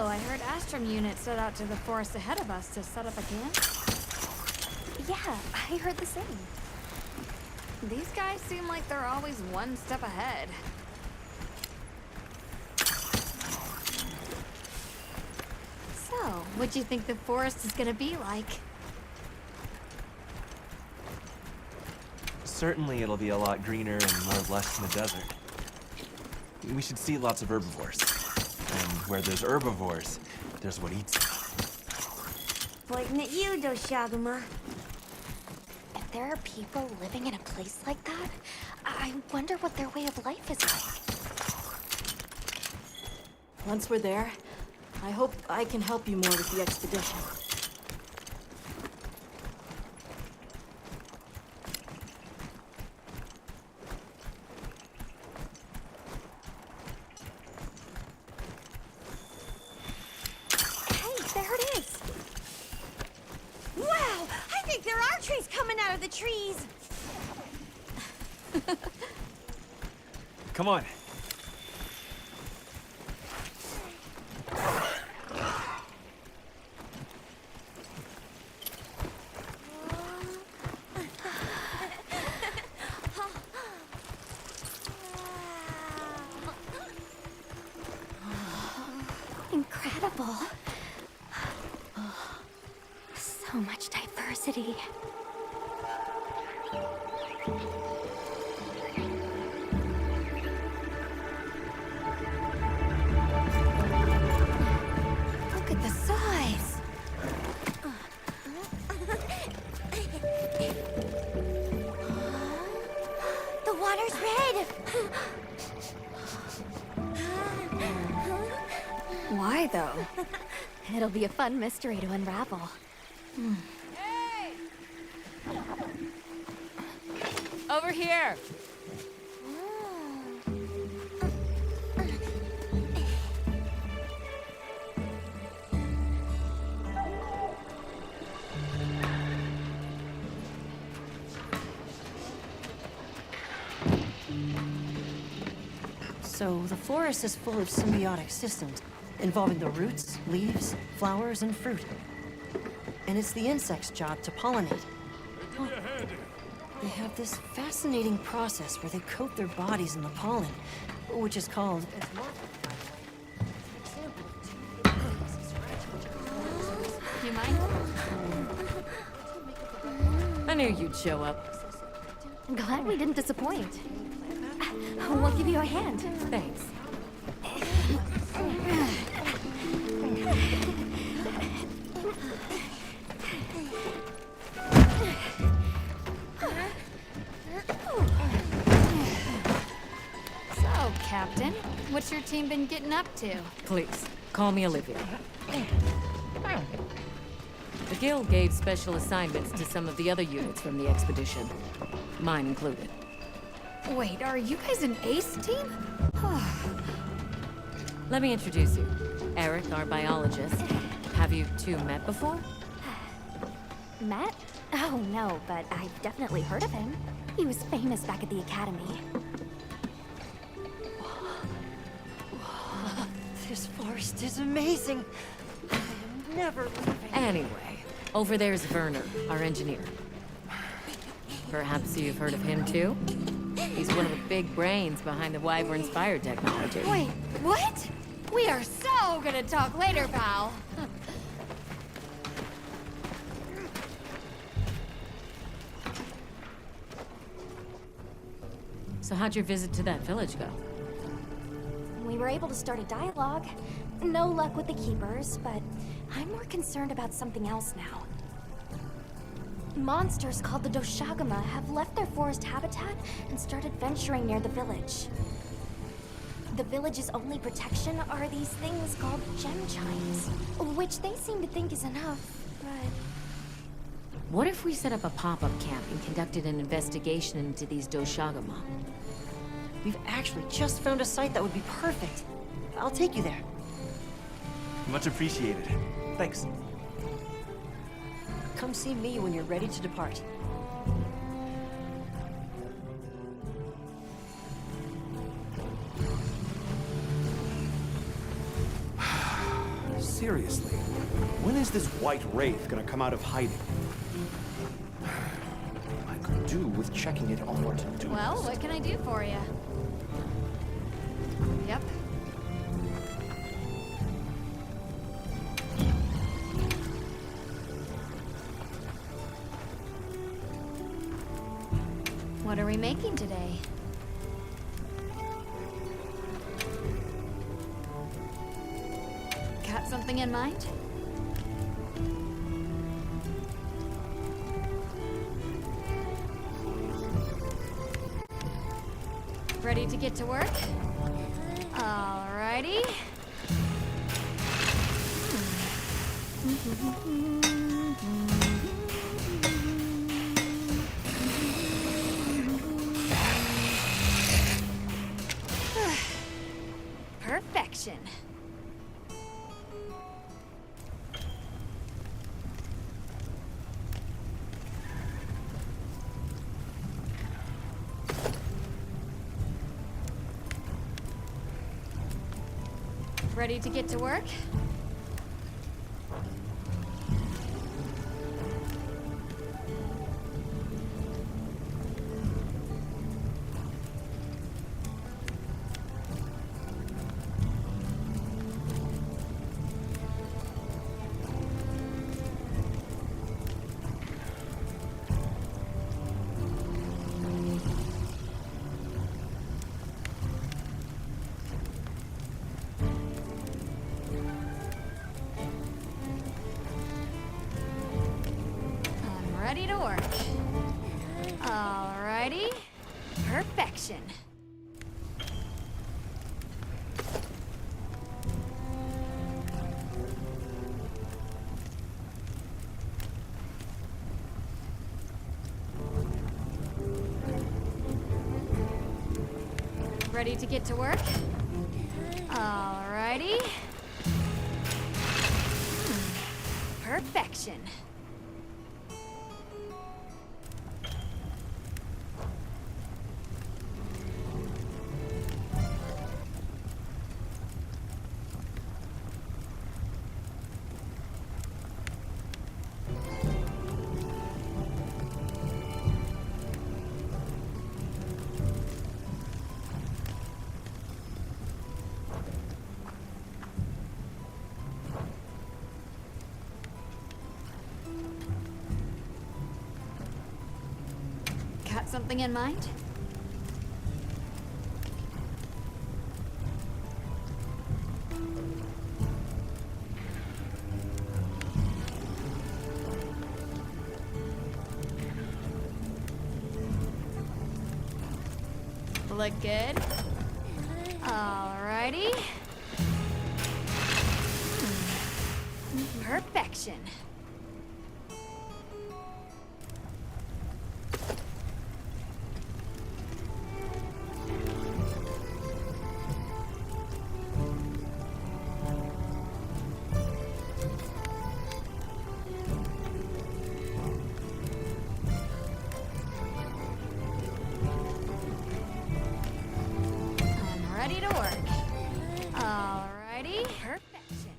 I heard Astrum units set out to the forest ahead of us to set up a camp. Yeah, I heard the same. These guys seem like they're always one step ahead. So, what do you think the forest is gonna be like? Certainly it'll be a lot greener and more lush than the desert. We should see lots of herbivores. And where there's herbivores, there's what eats them. Pointing at you, Doshaguma. If there are people living in a place like that, I wonder what their way of life is like. Once we're there, I hope I can help you more with the expedition. Trees. Come on. Incredible. So much diversity. Look at the size! The water's red! Why, though? It'll be a fun mystery to unravel. Hey! Over here! So, the forest is full of symbiotic systems, involving the roots, leaves, flowers, and fruit. And it's the insect's job to pollinate. They have this fascinating process where they coat their bodies in the pollen, which is called... You mind? I knew you'd show up. Glad we didn't disappoint. We'll give you a hand. Thanks. So, Captain, what's your team been getting up to? Please, call me Olivia. The Guild gave special assignments to some of the other units from the expedition. Mine included. Wait, are you guys an ace team? Let me introduce you. Eric, our biologist. Have you two met before? Matt? Oh, no, but I've definitely heard of him. He was famous back at the academy. This forest is amazing. I am never leaving. Anyway, over there's Werner, our engineer. Perhaps you've heard of him too? He's one of the big brains behind the Wyvern's fire technology. Wait, what? We are so gonna talk later, pal. So how'd your visit to that village go? We were able to start a dialogue. No luck with the Keepers, but I'm more concerned about something else now. Monsters called the Doshaguma have left their forest habitat and started venturing near the village. the village's only protection are these things called gem chimes, which they seem to think is enough, but... What if we set up a pop-up camp and conducted an investigation into these Doshagama? We've actually just found a site that would be perfect. I'll take you there. Much appreciated. Thanks. Come see me when you're ready to depart. Seriously, when is this white wraith gonna come out of hiding? I could do with checking it on our to-do Well, list. what can I do for you? Yep. What are we making today? Got something in mind? Ready to get to work? Alrighty. Perfection. Ready to get to work? Ready to work. Alrighty. Perfection. Ready to get to work? Alrighty. Perfection. Got something in mind? Look good. Alrighty. Perfection. Ready to work. Alrighty. Perfection.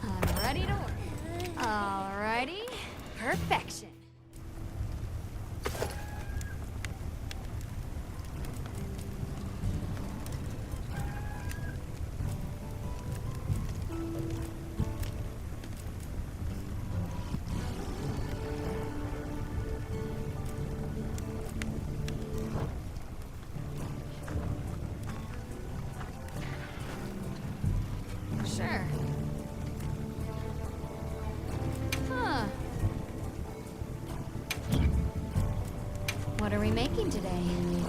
I'm ready to work. Alrighty. Perfection. Sure. Huh. What are we making today? You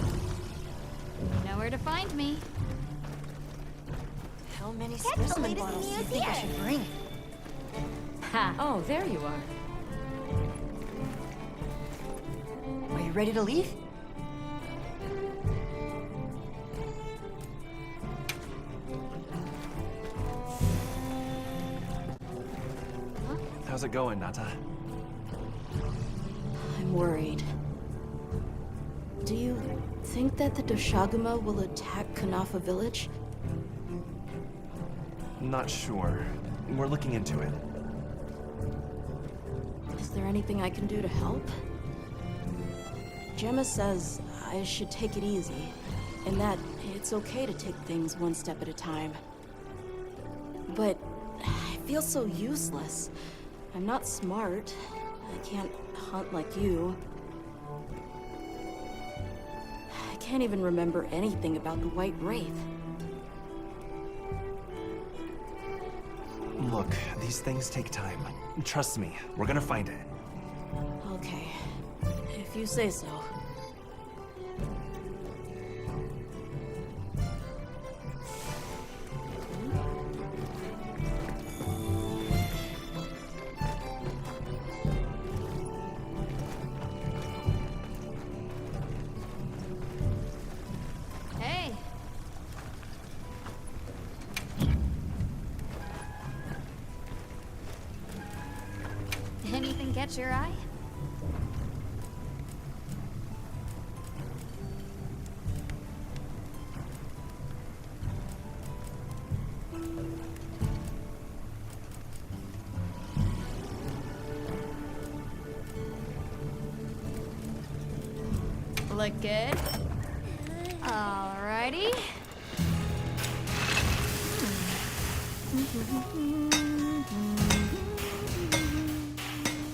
know where to find me. How many Catch the specimen latest bottles do you news think I here. should bring? Ha! Oh, there you are. Are you ready to leave? How's it going, Nata? I'm worried. Do you think that the Doshaguma will attack Kanafa village? Not sure. We're looking into it. Is there anything I can do to help? Gemma says I should take it easy, and that it's okay to take things one step at a time. But I feel so useless. I'm not smart. I can't hunt like you. I can't even remember anything about the White Wraith. Look, these things take time. Trust me, we're gonna find it. Okay, if you say so. Hey. Anything catch your eye? Look good. Alrighty.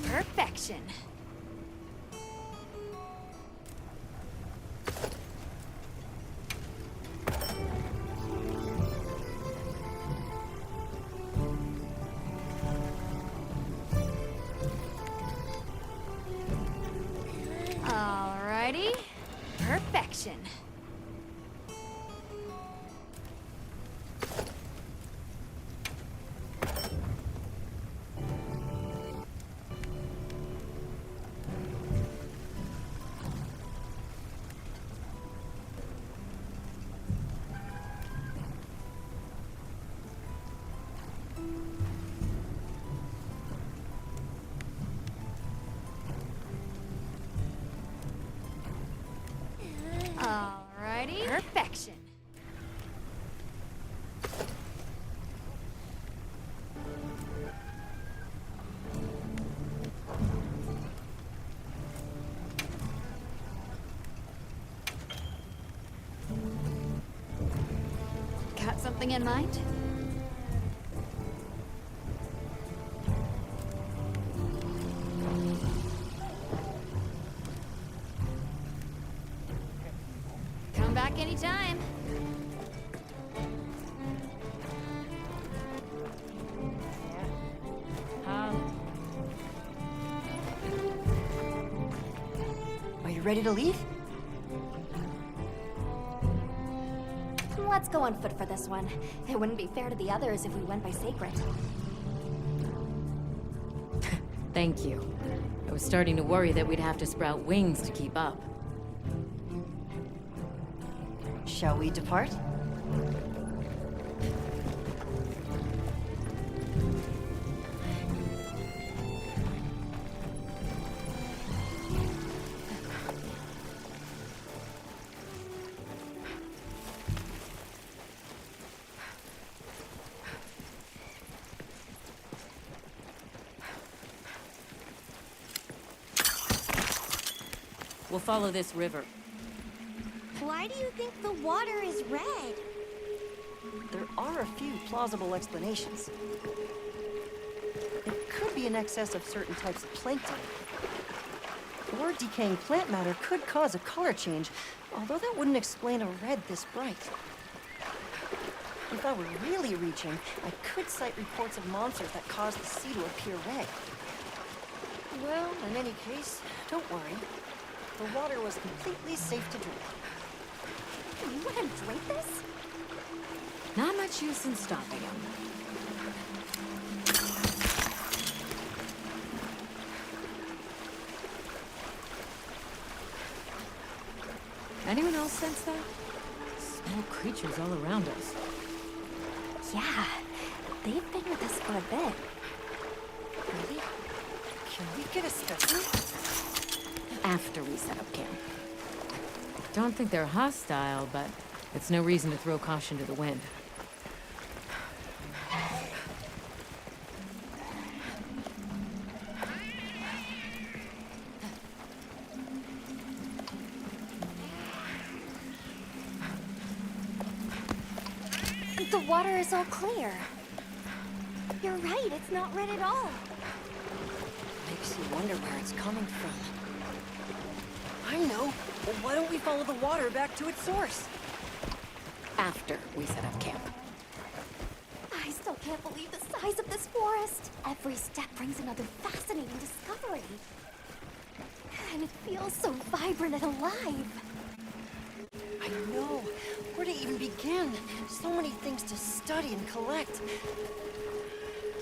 Perfection. Alrighty. Perfection. Alrighty. Perfection. Got something in mind? Come back anytime. Are you ready to leave? Let's go on foot for this one. It wouldn't be fair to the others if we went by Sacred. Thank you. I was starting to worry that we'd have to sprout wings to keep up. Shall we depart? We'll follow this river. Why do you think the water is red? There are a few plausible explanations. It could be in excess of certain types of plankton. Or decaying plant matter could cause a color change, although that wouldn't explain a red this bright. If I were really reaching, I could cite reports of monsters that cause the sea to appear red. Well, in any case, don't worry. the water was completely safe to drink. You want to drink this? Not much use in stopping him. Anyone else sense that? Small creatures all around us. Yeah, they've been with us for a bit. Really? Can we get a specimen? After we set up camp. Don't think they're hostile, but it's no reason to throw caution to the wind. The water is all clear. You're right, it's not red at all. Makes you wonder where it's coming from. I know. Well, why don't we follow the water back to its source? After we set up camp. I still can't believe the size of this forest. Every step brings another fascinating discovery. And it feels so vibrant and alive. I know. Where to even begin? So many things to study and collect.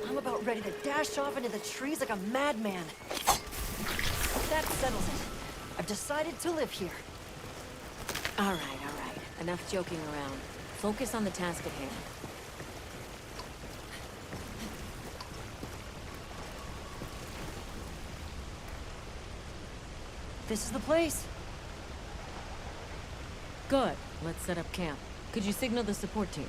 I'm about ready to dash off into the trees like a madman. That settles it. I've decided to live here. All right. Enough joking around. Focus on the task at hand. This is the place. Good. Let's set up camp. Could you signal the support team?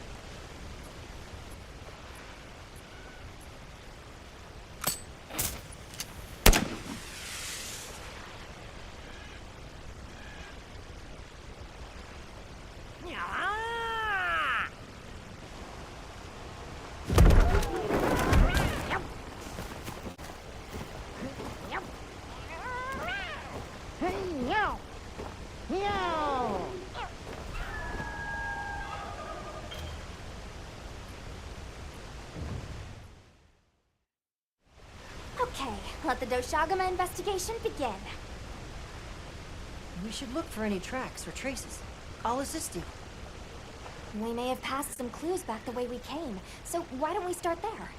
Okay, let the Doshagama investigation begin. We should look for any tracks or traces. I'll assist you. We may have passed some clues back the way we came, so why don't we start there?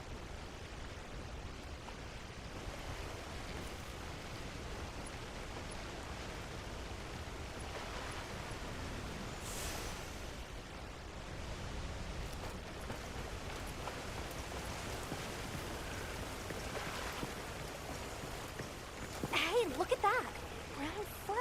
Hey, look at that! Brown fur.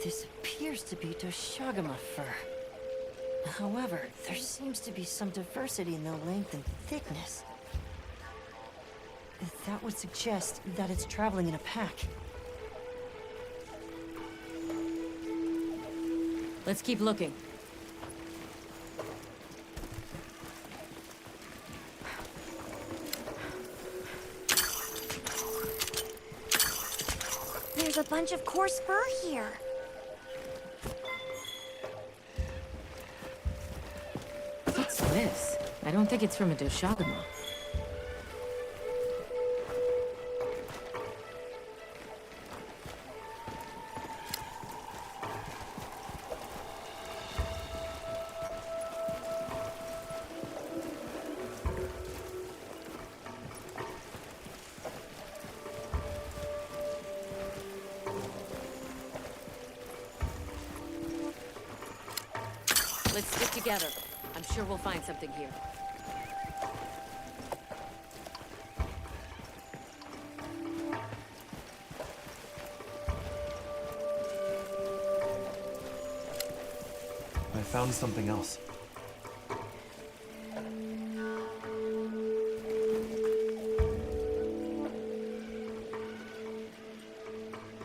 This appears to be Doshagama fur. However, there seems to be some diversity in the length and thickness. That would suggest that it's traveling in a pack. Let's keep looking. There's a bunch of coarse fur here. What's this? I don't think it's from a Doshagama. Let's stick together. I'm sure we'll find something here. I found something else.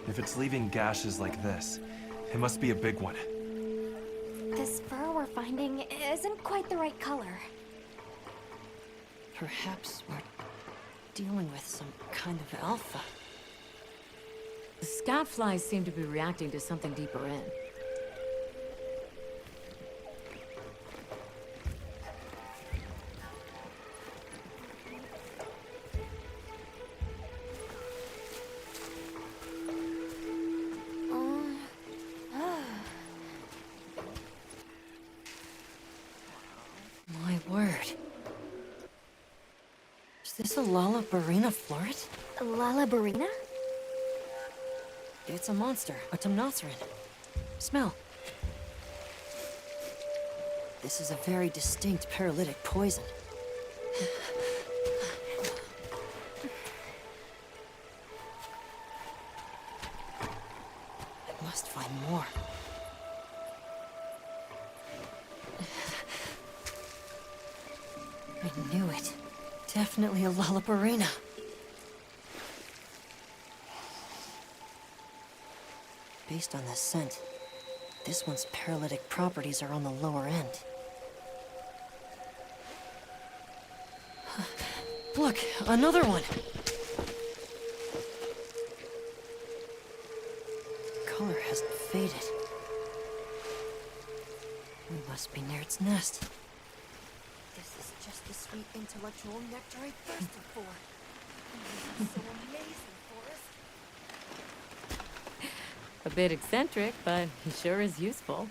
If it's leaving gashes like this, it must be a big one. This fur we're finding isn't quite the right color. Perhaps we're dealing with some kind of alpha. The scout flies seem to be reacting to something deeper in. My word. Is this a Lalabarina floret? Lalabarina? It's a monster, a Temnoceran. Smell. This is a very distinct paralytic poison. I must find more. I knew it. Definitely a Lalabarina. Based on the scent, this one's paralytic properties are on the lower end. Look, another one! Color hasn't faded. We must be near its nest. This is just the sweet intellectual nectar I thirsted for. This is so amazing, Forrest. A bit eccentric, but he sure is useful.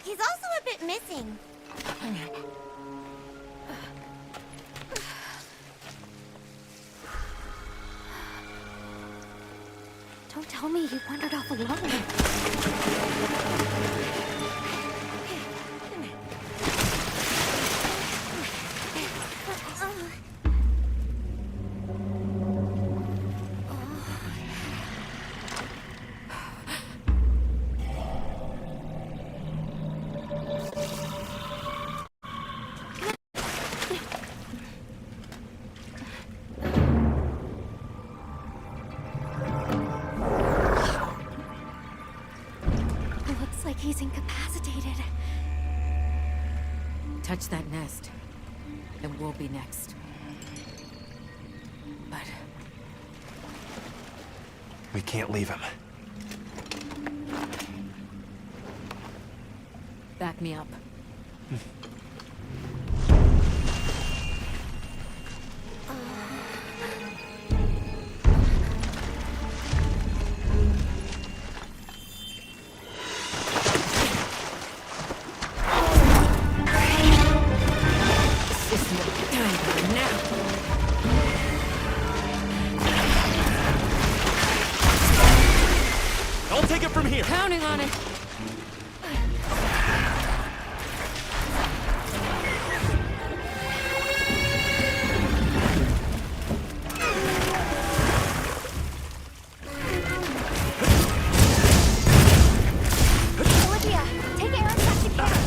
He's also a bit missing. Don't tell me he wandered off alone. Looks like he's incapacitated. Touch that nest, and we'll be next. But We can't leave him. back me up. I'll take it from here! Counting on it. Olivia, take Aaron back to camp.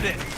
it!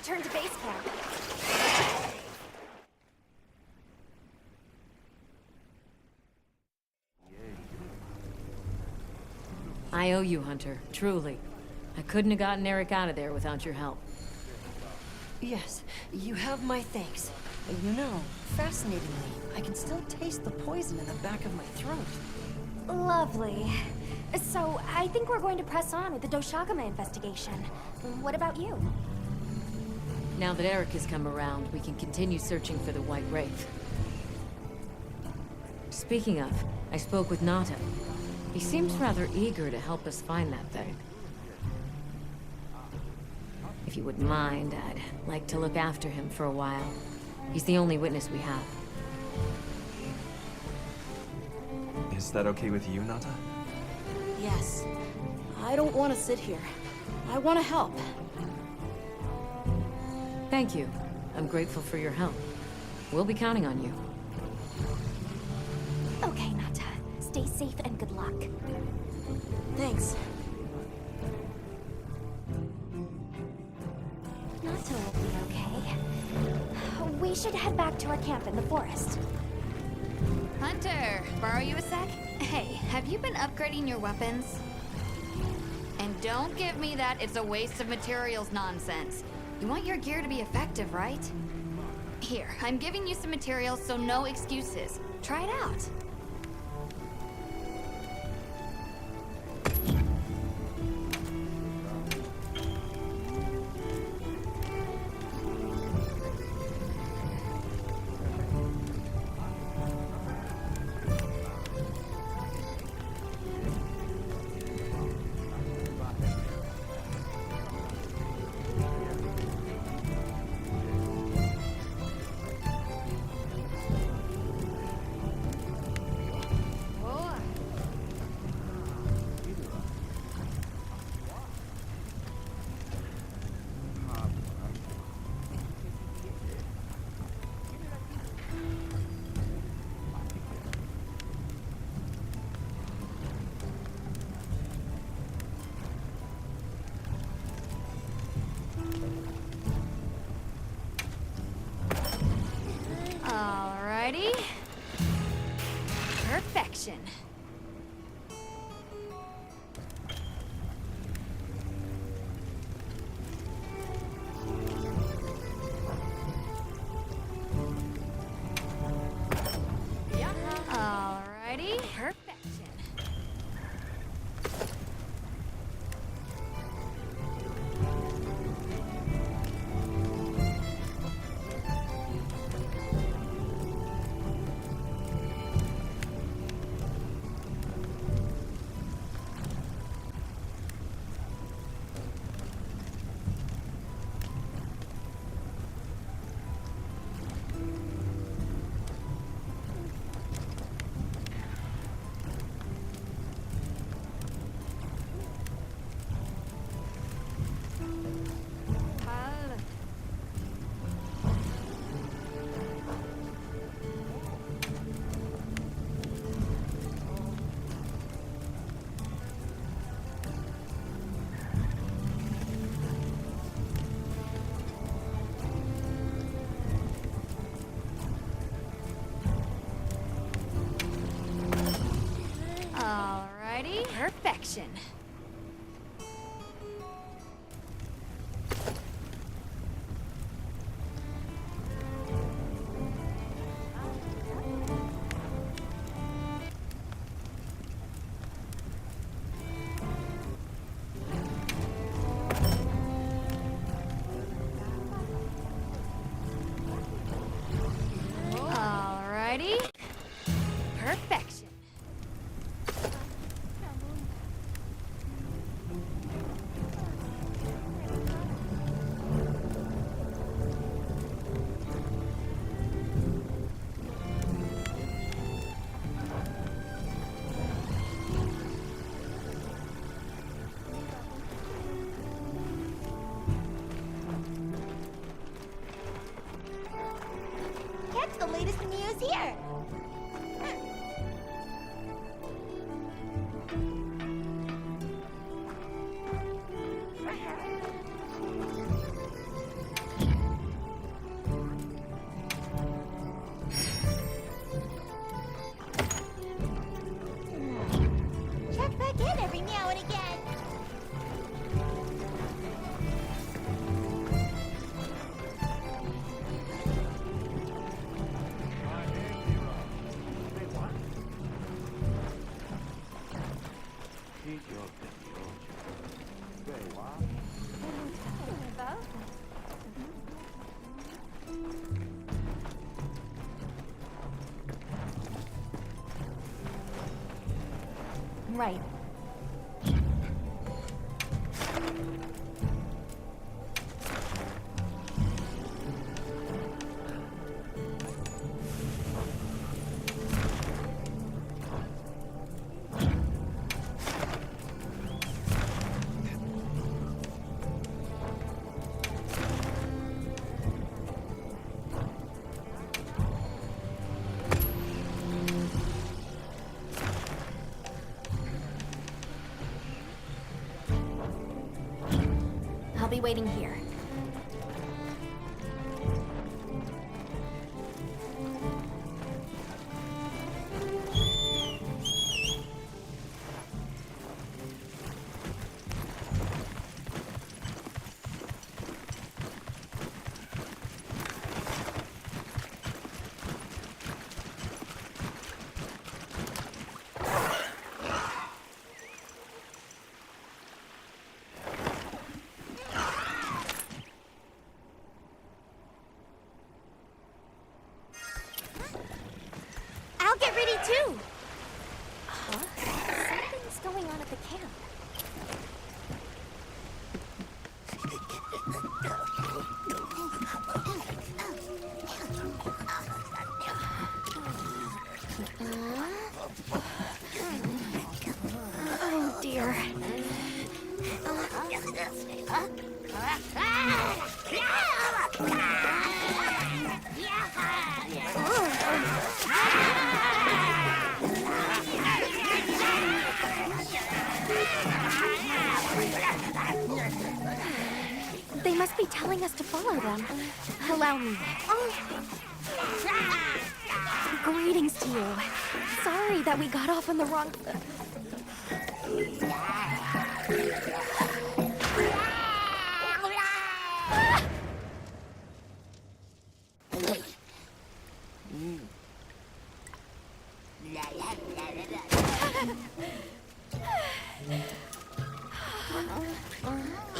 return to base camp. I owe you, Hunter. Truly. I couldn't have gotten Eric out of there without your help. Yes, you have my thanks. You know, fascinatingly, I can still taste the poison in the back of my throat. Lovely. So, I think we're going to press on with the Doshagama investigation. What about you? Now that Eric has come around, we can continue searching for the White Wraith. Speaking of, I spoke with Nata. He seems rather eager to help us find that thing. If you wouldn't mind, I'd like to look after him for a while. He's the only witness we have. Is that okay with you, Nata? Yes. I don't want to sit here. I want to help. Thank you. I'm grateful for your help. We'll be counting on you. Okay, Nata. Stay safe and good luck. Thanks. Nata will be okay. We should head back to our camp in the forest. Hunter, borrow you a sec? Hey, have you been upgrading your weapons? And don't give me that it's a waste of materials nonsense. You want your gear to be effective, right? Here, I'm giving you some materials, so no excuses. Try it out. Perfection. Alrighty, perfection. Alrighty, perfection. Alrighty, perfection. Catch the latest news here. Check back in every now and again. Right. I'll be waiting here. I'll get ready too. Huh? Something's going on at the camp. Oh dear. They must be telling us to follow them. Allow me. Greetings to you. Sorry that we got off on the wrong...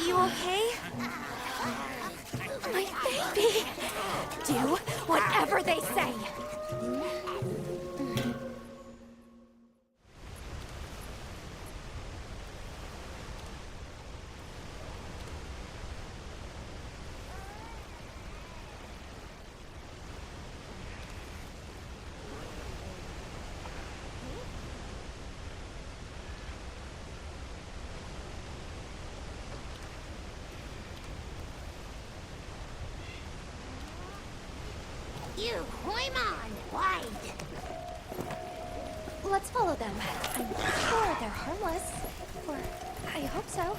You okay? My baby! Do whatever they say! You, Hoimon, wide. Let's follow them. I'm sure they're harmless. Or I hope so.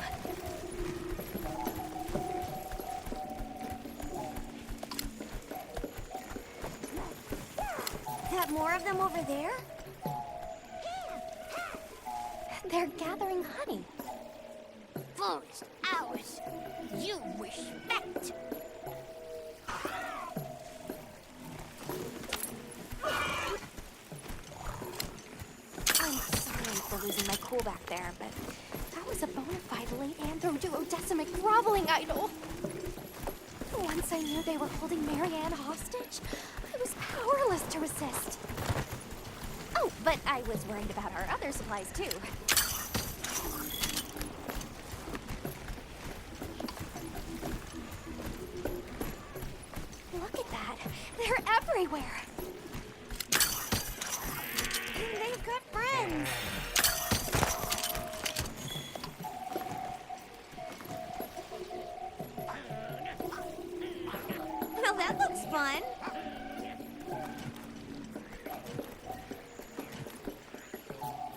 That more of them over there? They're gathering honey. Forest, ours. You respect. I'm sorry for losing my cool back there, but that was a bona fide late anthro-duodecimic groveling idol. Once I knew they were holding Marianne hostage, I was powerless to resist. Oh, but I was worried about our other supplies too. Look at that. They're everywhere. They've got friends. Well, that looks fun.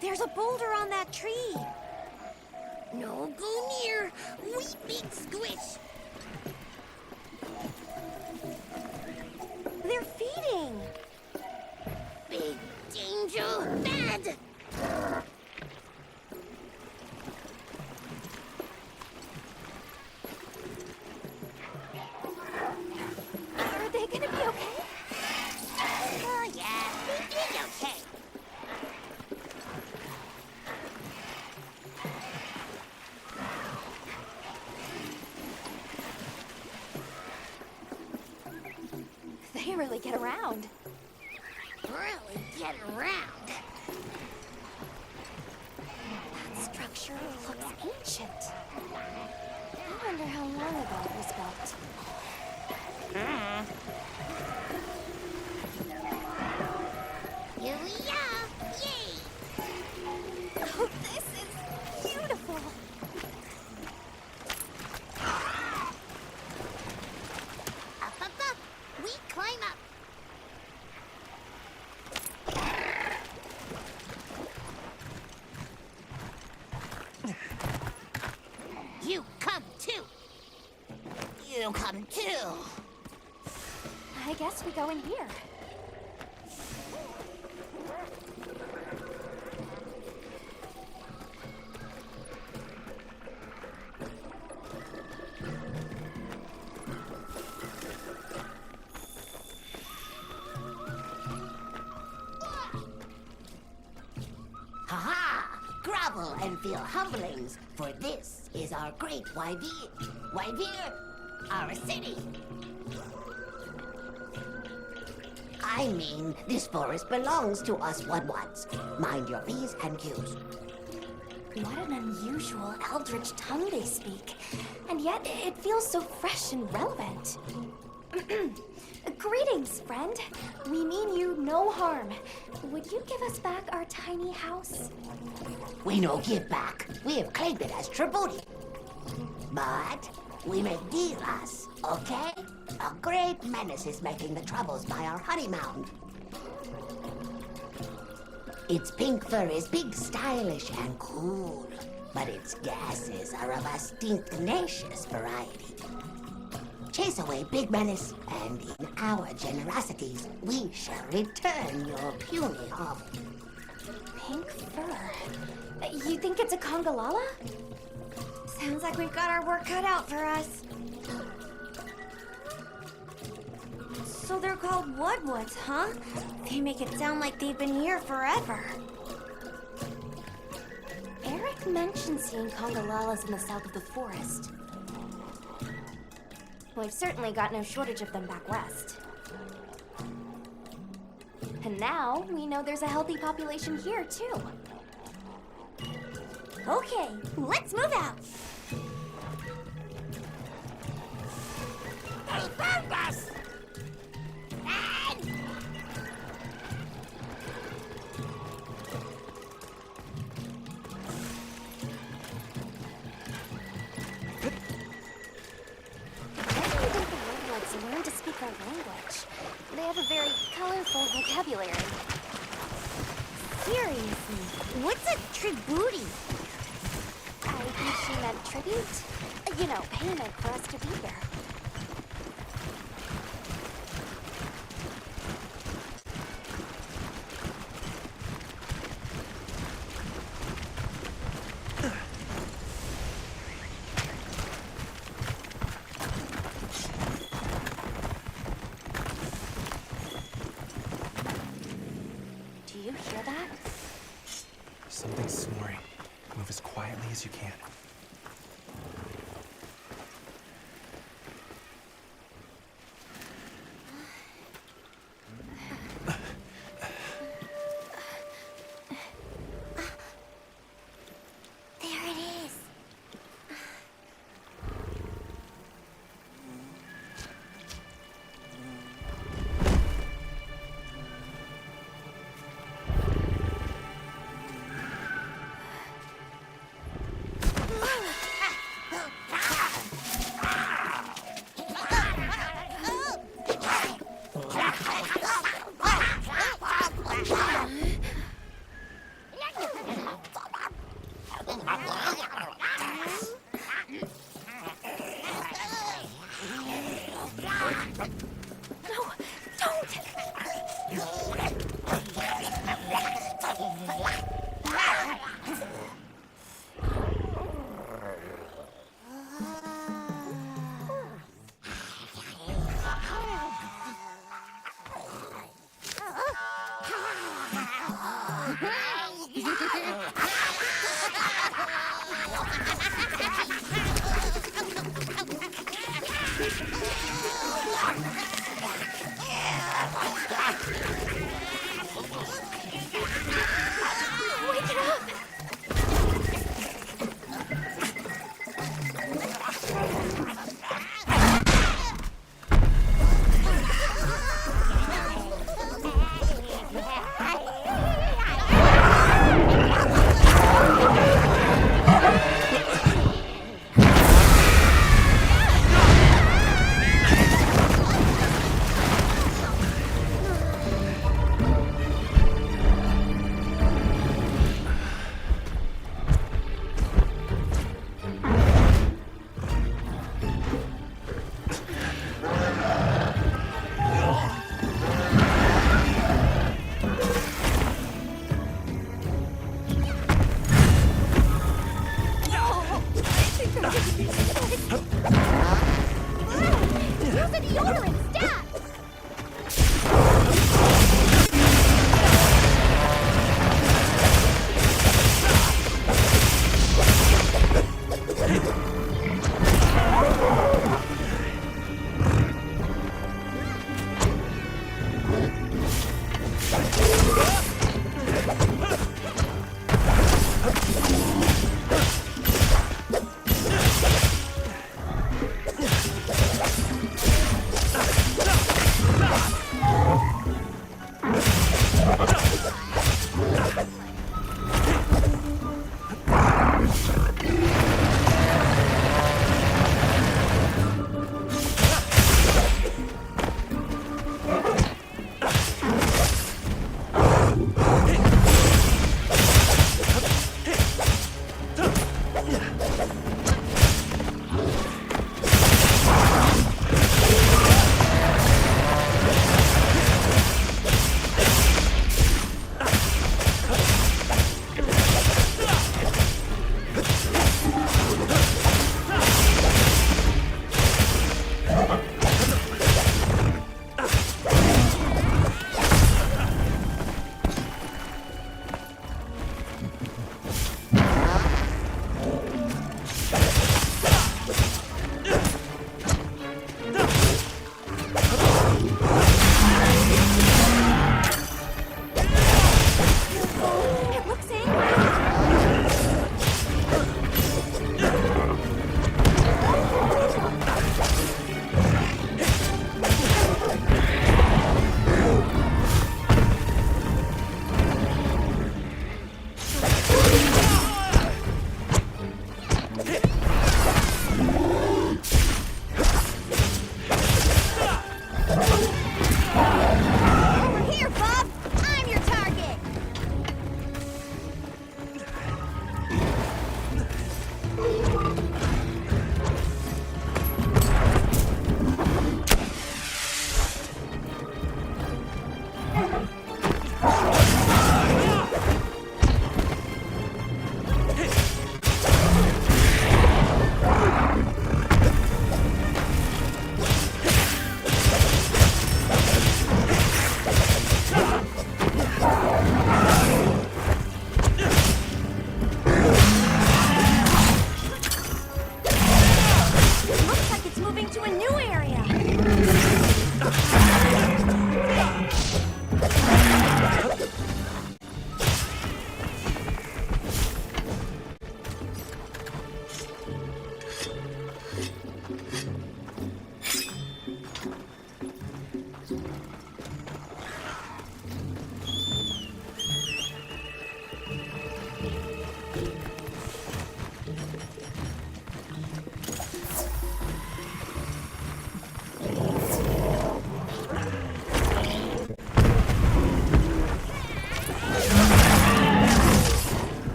There's a boulder on that tree. No go near. We big squish. They're feeding. Big danger. Bad. Are they gonna be okay? Oh yeah, we did okay. They really get around. Really get around. That structure looks ancient. I wonder how long ago it was built. Here we are. Yay. Oh, this is beautiful. Up, up, up. We climb up. You come too. You come too. I guess we go in here. Ha-ha! Grovel and feel humblings, for this is our great Wyvir. Wyvir, our city. I mean, this forest belongs to us one-ones. Mind your P's and Q's. What an unusual eldritch tongue they speak. And yet, it feels so fresh and relevant. Greetings, friend. We mean you no harm. Would you give us back our tiny house? We no give back. We have claimed it as tribute. But we make deals, okay? A great menace is making the troubles by our honey mound. Its pink fur is big, stylish, and cool, but its gases are of a stinctinacious variety. chase away Big Menace, and in our generosities, we shall return your puny home. Pink fur. You think it's a Congalala? Sounds like we've got our work cut out for us. So they're called Woodwoods, huh? They make it sound like they've been here forever. Eric mentioned seeing Congalalas in the south of the forest. We've certainly got no shortage of them back west. And now we know there's a healthy population here, too. Okay, let's move out. They found us! Learn to speak our language. They have a very colorful vocabulary. Seriously, what's a tribute? I think she meant tribute. You know, payment for us to be here. Do you hear that? Something's snoring. Move as quietly as you can. There it is. No, don't! Wake it up!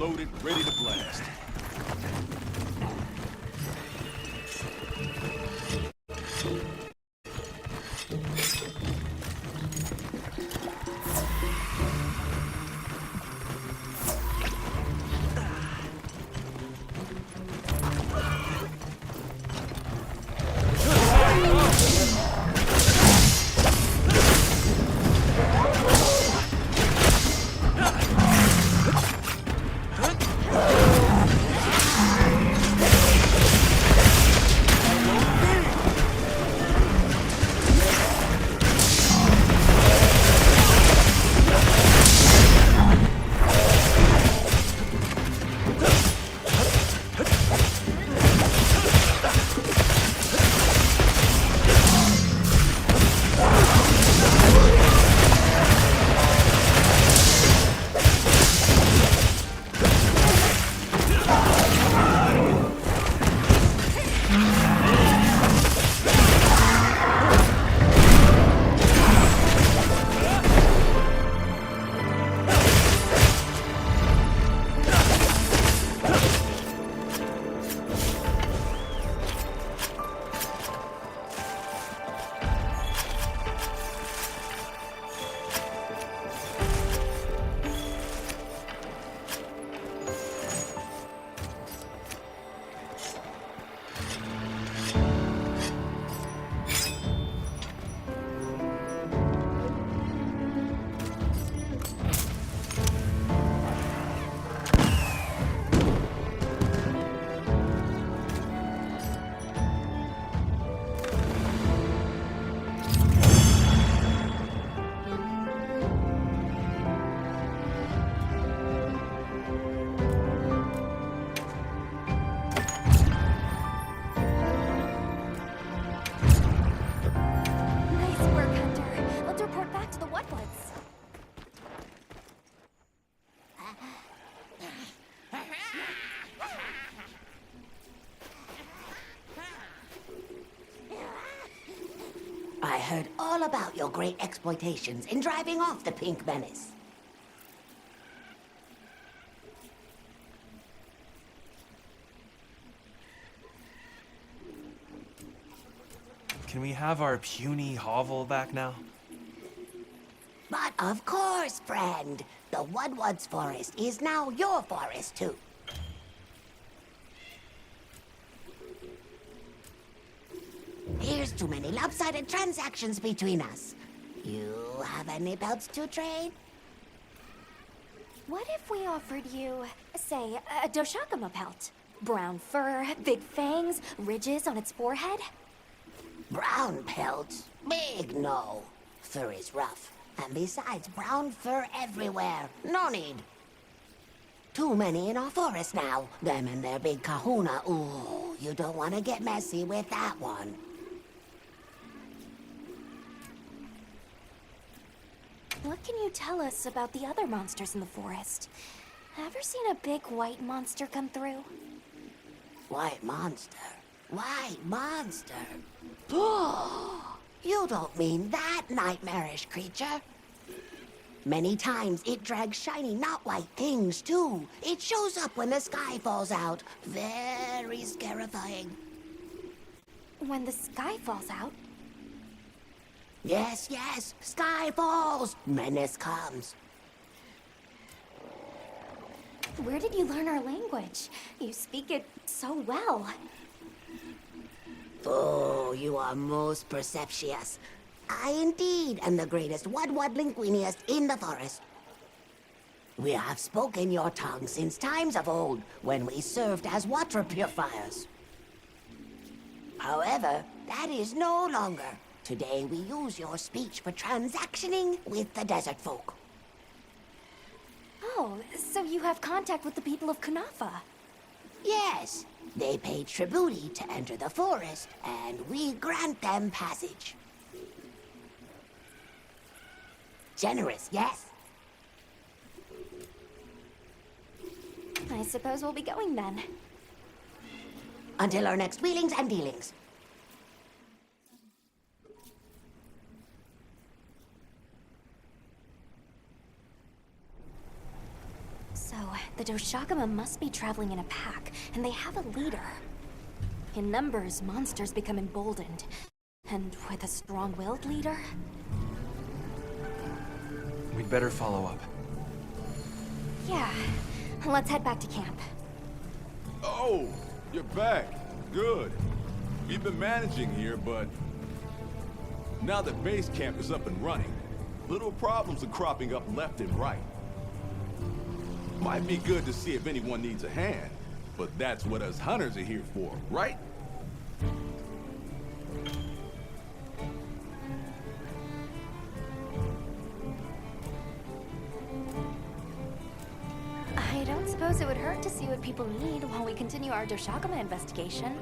loaded, ready to blast. Nice work, Hunter. Let's report back to the Whatwoods. I heard all about your great exploitations in driving off the Pink Menace. Can we have our puny hovel back now? But of course, friend. The Wudwoods Forest is now your forest, too. Here's too many lopsided transactions between us. You have any pelts to trade? What if we offered you, say, a Doshakama pelt? Brown fur, big fangs, ridges on its forehead? Brown pelts? Big no. Fur is rough. And besides, brown fur everywhere. No need. Too many in our forest now. Them and their big kahuna. Ooh, you don't want to get messy with that one. What can you tell us about the other monsters in the forest? Ever seen a big white monster come through? White monster? White monster? You don't mean that nightmarish creature? Many times it drags shiny, not white things, too. It shows up when the sky falls out. Very scarifying. When the sky falls out? Yes, yes. Sky falls. Menace comes. Where did you learn our language? You speak it so well. Oh, you are most perceptious. I indeed am the greatest Wudwud linguiniast in the forest. We have spoken your tongue since times of old, when we served as water purifiers. However, that is no longer. Today we use your speech for transactioning with the desert folk. Oh, so you have contact with the people of Kunafa? Yes, they pay tribute to enter the forest, and we grant them passage. Generous, yes? I suppose we'll be going then. Until our next wheelings and dealings. So, The Doshagama must be traveling in a pack, and they have a leader. In numbers, monsters become emboldened. And with a strong-willed leader? We'd better follow up. Yeah. Let's head back to camp. Oh, you're back. Good. We've been managing here, but now that base camp is up and running, little problems are cropping up left and right. Might be good to see if anyone needs a hand, but that's what us hunters are here for, right? I don't suppose it would hurt to see what people need while we continue our Doshagama investigation.